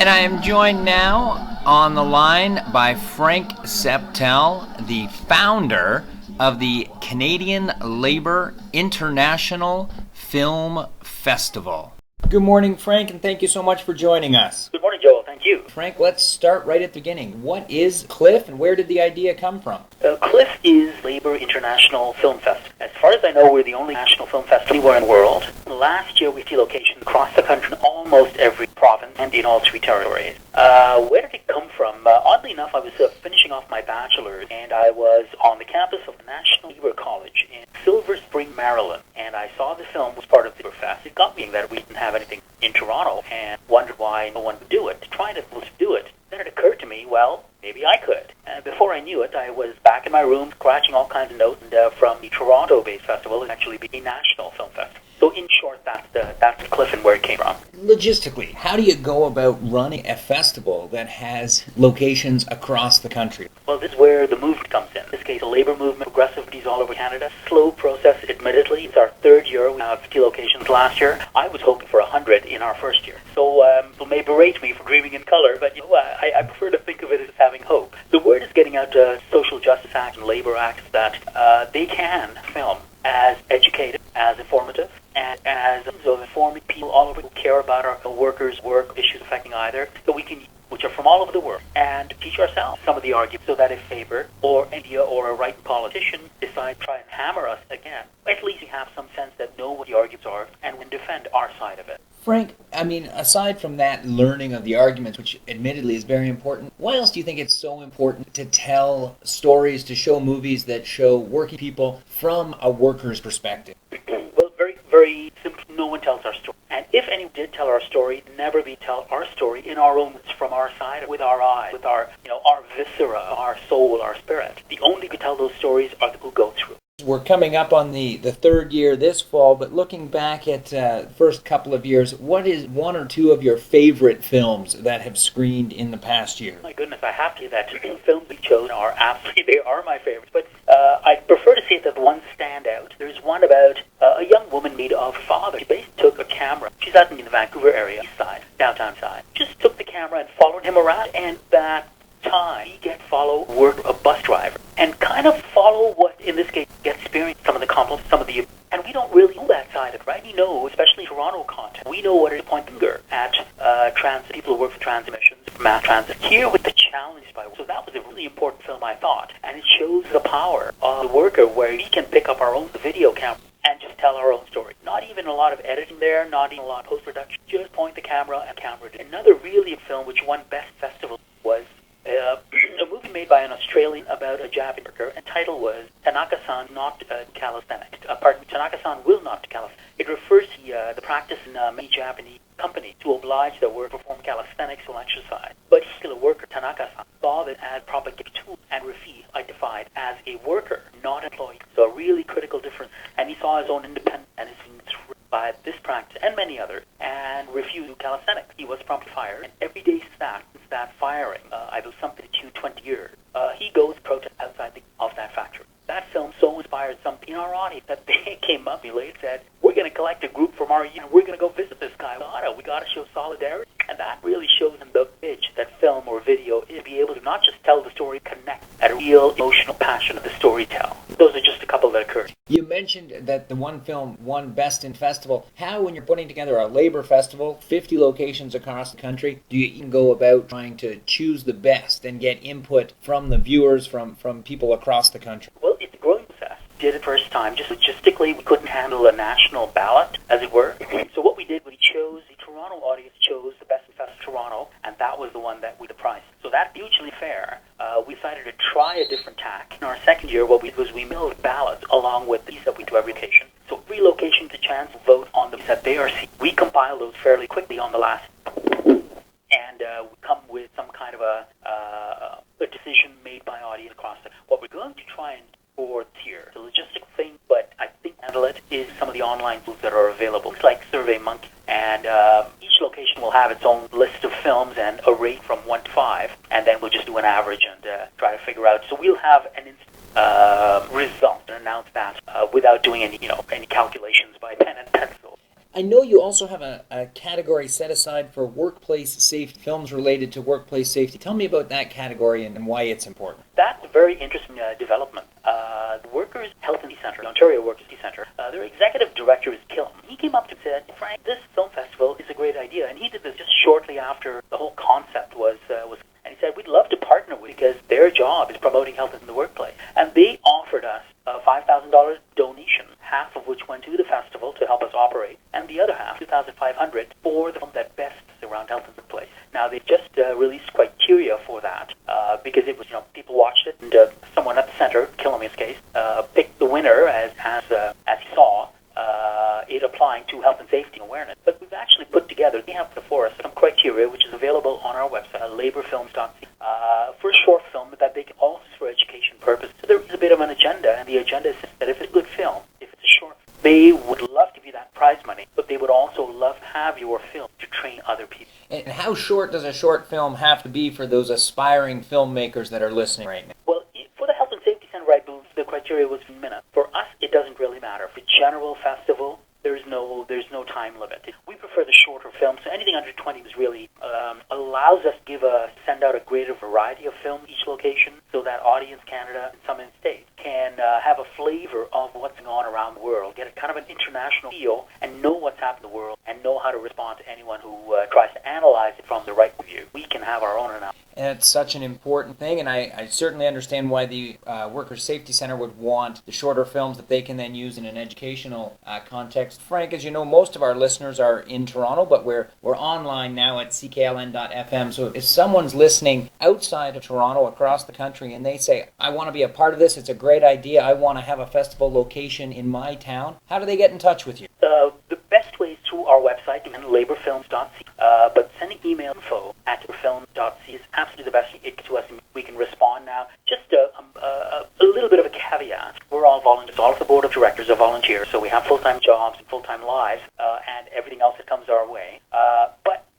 And I am joined now on the line by Frank Saptel, the founder of the Canadian Labour International Film Festival. Good morning, Frank, and thank you so much for joining us. Good morning, Joel. Thank you. Frank, let's start right at the beginning. What is CLiFF and where did the idea come from? CLiFF is Labour International Film Festival. As far as I know, we're the only national film festival anywhere in the world. Last year, we see locations across the country in almost every province and in all three territories. Where did it come from? Oddly enough, I was finishing off my bachelor's, and I was on the campus of the National Labour College in Silver Spring, Maryland, and I saw the film was part of the Labour Fest. It got me that we didn't have anything in Toronto, and wondered why no one would do it. Trying to do it. Then it occurred to me, well, maybe I could. And before I knew it, I was back in my room scratching all kinds of notes, and from the Toronto-based festival, it actually became a national film festival. So in short, that's CLiFF and where it came from. Logistically, how do you go about running a festival that has locations across the country? Well, this is where the movement comes in. In this case, the labour movement, progressivities all over Canada. Slow process, admittedly. It's our third year. We have 50 locations last year. I was hoping for 100 in our first year. So you may berate me for dreaming in colour, but I prefer to think of it as having hope. The word is getting out to social justice acts and labour acts that they can film as educative, as informative, and as of informing people all over who care about our workers' work issues affecting either, so we can, which are from all over the world, and teach ourselves some of the arguments so that if Faber or India or a right politician decide to try and hammer us again, at least we have some sense that know what the arguments are and we can defend our side of it. Frank, I mean, aside from that learning of the arguments, which admittedly is very important, why else do you think it's so important to tell stories, to show movies that show working people from a worker's perspective? Well, very, very simply, no one tells our story. And if anyone did tell our story, never be tell our story in our own, from our side, with our eyes, with our, our viscera, our soul, our spirit. The only who tell those stories are the who go through. We're coming up on the third year this fall, but looking back at the first couple of years, what is one or two of your favorite films that have screened in the past year? My goodness, I have to say that the films we chose are absolutely, they are my favorites, but I prefer to say that one stand out. There's one about a young woman made of her father. She basically took a camera. She's out in the Vancouver area, east side, downtown side. Just took the camera and followed him around, and that time he get follow work a bus driver and kind of follow what in this case get experience some of the compliments, some of the, and we don't really know that side of it, right? We know, especially Toronto content, we know what it is to point the finger at transit people who work for transit missions, mass transit. Here with the challenge by, so that was a really important film, I thought, and it shows the power of the worker where we can pick up our own video camera and just tell our own story. Not even a lot of editing there, not even a lot of post-production, just point the camera and camera. Another really film which won Best Festival was a movie made by an Australian about a Japanese worker, and the title was Tanaka-san Not Calisthenics. Tanaka-san Will Not Calisthenics. It refers to the practice in many Japanese companies to oblige their workers to perform calisthenics or exercise. But he's still a worker. Tanaka-san saw it as propaganda tool and refused, identified as a worker, not an employee. So a really critical difference. And he saw his own independence and is being threatened by this practice and many others, and refused calisthenics. He was promptly fired, and every day since that firing, I believe something to 20 years, he goes to protest outside of that factory. That film so inspired some in our audience that they came up to me and said, we're going to collect a group from our union, we're going to go visit this guy. We got to show solidarity. And that really shows them the pitch that film or video is, to be able to not just tell the story, connect at a real emotional passion of the storytelling. Those are just a couple that occurred. You mentioned that the one film won Best in Festival. How, when you're putting together a labor festival, 50 locations across the country, do you even go about trying to choose the best and get input from the viewers, from people across the country? Well, it's a growing process. Did it first time. Just logistically, we couldn't handle a national ballot, as it were. So what we did was we chose, the Toronto audience chose the Best in Festival Toronto, and that was the one that we the prize. So that's hugely fair. We decided to try a different tack. In our second year, what we did was we mailed ballots along with these that we do every location. So every location has a chance to vote on those that they are seeing. We compile those fairly quickly on the last, and we come with some kind of a decision made by audience across it. What we're going to try and for here, the logistical thing, but I think handle it is some of the online tools that are available. It's like SurveyMonkey, and each location will have its own list of films and a rate from 1 to 5, and then we'll just do an average and try to figure out. So we'll have an result and announce that without doing any calculations by pen and pencil. I know you also have a category set aside for workplace safety, films related to workplace safety. Tell me about that category and why it's important. That's a very interesting development. The Workers' Health and Safety Centre, the Ontario Workers' Safety Centre, their executive director is Killam. He came up to me and said, Frank, this film festival is a great idea. And he did this just shortly after the whole concept was and he said, we'd love to partner with you because their job is promoting health in the workplace. And they offered us a $5,000 donation, half of which went to the festival to help us operate, and the other half, $2,500, for the film that best around health in the workplace. Now, they just released criteria for that because it was, people watched it, and someone at the center, Killam in this case, picked the winner as he saw it applying to health and safety and awareness. But we've actually put together, we have before us some criteria, which is available on our website, laborfilms.ca, for a short film that they can also use for education purposes. So there is a bit of an agenda, and the agenda is that if it's a good film, if it's a short, they would love to give you that prize money, but they would also love to have your film to train other people. And how short does a short film have to be for those aspiring filmmakers that are listening right now? Well, for the Health and Safety Center, I believe the criteria was minutes. For us, it doesn't really matter. For general festival, there's no time limit. We prefer the shorter films, so anything under 20 was really allows us to send out a greater variety of films each location, so that Audience Canada and some in the States can have a flavor of what's going on around the world, get a kind of an international feel, and know what's happening in the world, and know how to respond to anyone who tries to analyze it from the right view. We can have our own analysis. And it's such an important thing, and I certainly understand why the Workers' Safety Center would want the shorter films that they can then use in an educational context. Frank, as you know, most of our listeners are in Toronto, but we're online now at ckln.fm, so if someone's listening outside of Toronto, across the country, and they say, I want to be a part of this, it's a great idea, I want to have a festival location in my town, how do they get in touch with you? The best way is through our website, laborfilms.ca, but sending email info at laborfilms.ca is absolutely the best to us. We can respond now. Just a little bit of a caveat. We're all volunteers. All of the board of directors are volunteers, so we have full-time jobs and full-time lives and everything else that comes our way.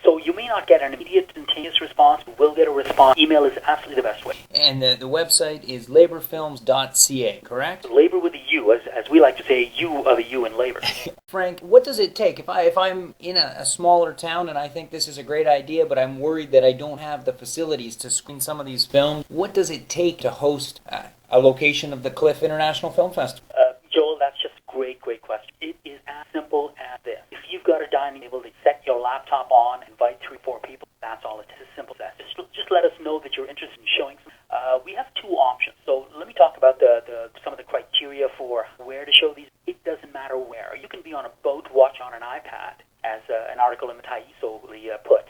So you may not get an immediate, instantaneous response. We will get a response. Email is absolutely the best way. And the website is laborfilms.ca, correct? Labor with a U, as we like to say, U of a U in labor. Frank, what does it take? If I'm in a smaller town and I think this is a great idea, but I'm worried that I don't have the facilities to screen some of these films, what does it take to host a location of the CLiFF International Film Festival? Joel, that's just a great question. It is as simple as this. If you've got a dining table to set your laptop on, invite 3-4 people, that's all it is. As simple as that. Just let us know that you're interested in showing some. We have two options. So let me talk about some of the criteria for where to show these. It doesn't matter where. You can be on a boat, watch on an iPad, as an article in the Taiso put.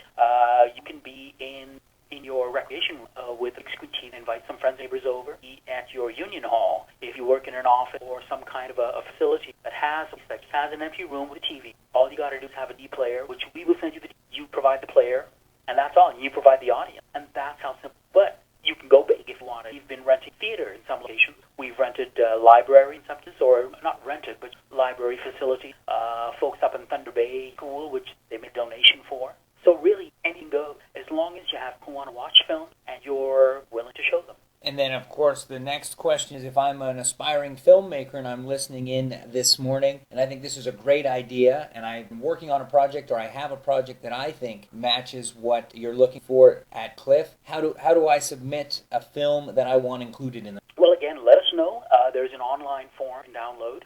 You can be in your recreation with a screen team, invite some friends and neighbors over, eat at your union hall. If you work in an office or some kind of a facility that has an empty room with a TV, all you got to do is have a D player, which we will send you. You provide the player, and that's all. And you provide the audience, and that's how simple. But you can go big if you want to. We've been renting theater in some locations. We've rented library in some places, or not rented, but library facility. Folks up in Thunder Bay School, which they made a donation for. So really, anything goes, as long as you have who want to watch films and you're willing to show them. And then, of course, the next question is if I'm an aspiring filmmaker and I'm listening in this morning, and I think this is a great idea, and I'm working on a project, or I have a project that I think matches what you're looking for at CLiFF, how do I submit a film that I want included in it? Well, again, let us know. There's an online form you can download.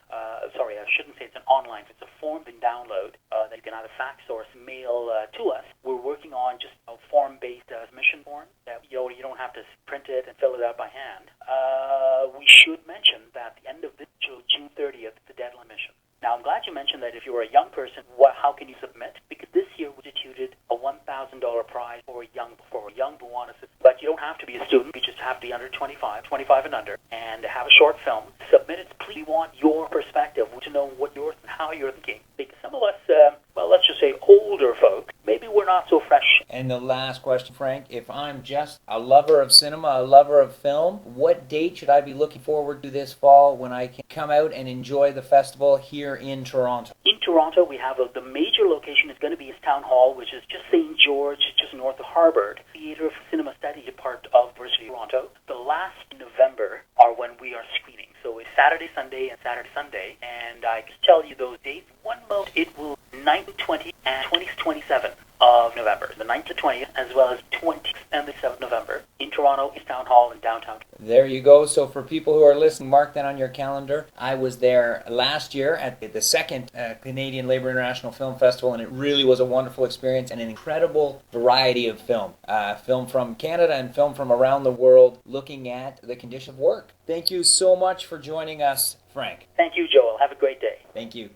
Sorry, I shouldn't say it's an online. It's a form you can download that you can either fax or mail to us. We're working on just a form-based submission form that you don't have to print it and fill it out by hand. We should mention that at the end of this June 30th, the deadline mission. Now, I'm glad you mentioned that if you're a young person, how can you submit? Because this year we instituted a $1,000 prize for a young who want to submit. But you don't have to be a student. You just have to be under 25 and under, and have a short film. Submit it. Please, we want your perspective to know how you're thinking. Because some of us, let's just say older folk, maybe we're not so fresh. And the last question, Frank, if I'm just a lover of cinema, a lover of film, what date should I be looking forward to this fall when I can come out and enjoy the festival here in Toronto? In Toronto, Toronto, we have the major location is going to be his town hall, which is just St. George, just north of Harvard. Theatre for Cinema Studies part of University of Toronto. The last November are when we are screening. So it's Saturday, Sunday, and Saturday, Sunday. And I can tell you those dates. One month it will 9th to 20th and 20th to 27th of November. The 9th to 20th, as well as 20th and the 7th of November in Toronto, East Town Hall, and downtown. There you go. So for people who are listening, mark that on your calendar. I was there last year at the second Canadian Labour International Film Festival, and it really was a wonderful experience and an incredible variety of film. Film from Canada and film from around the world looking at the condition of work. Thank you so much for joining us, Frank. Thank you, Joel. Have a great day. Thank you.